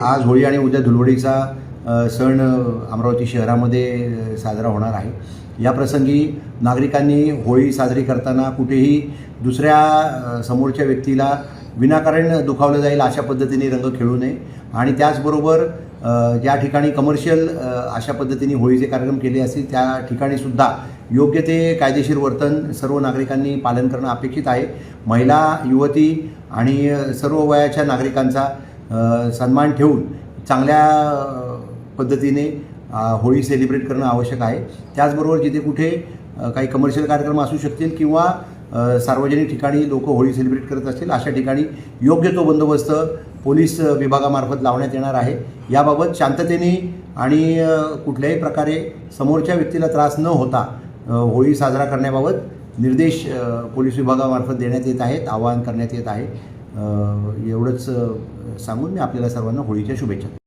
आज होळी आणि उद्या धुळवडीचा सण अमरावती शहरामध्ये साजरा होणार आहे। या प्रसंगी नागरिकांनी होळी साजरी करताना कुठेही दुसऱ्या समोरच्या व्यक्तीला विनाकारण दुखावलं जाईल अशा पद्धतीने रंग खेळू नये आणि त्याचबरोबर ज्या ठिकाणी कमर्शियल अशा पद्धतीने होळीचे कार्यक्रम केले असतील त्या ठिकाणी सुद्धा योग्य ते कायदेशीर वर्तन सर्व नागरिकांनी पालन करणं अपेक्षित आहे। महिला, युवती आणि सर्व वयाच्या नागरिकांचा सन्मान ठेवून चांगल्या पद्धतीने होळी सेलिब्रेट करणं आवश्यक आहे। त्याचबरोबर जिथे कुठे काही कमर्शियल कार्यक्रम असू शकतील किंवा सार्वजनिक ठिकाणी लोक होळी सेलिब्रेट करत असतील अशा ठिकाणी योग्य तो बंदोबस्त पोलीस विभागामार्फत लावण्यात येणार आहे। याबाबत शांततेने आणि कुठल्याही प्रकारे समोरच्या व्यक्तीला त्रास न होता होळी साजरा करण्याबाबत निर्देश पोलीस विभागामार्फत देण्यात येत आहेत, आवाहन करण्यात येत आहे। एवढंच सांगून मी आपल्याला सर्वांना होळीच्या शुभेच्छा।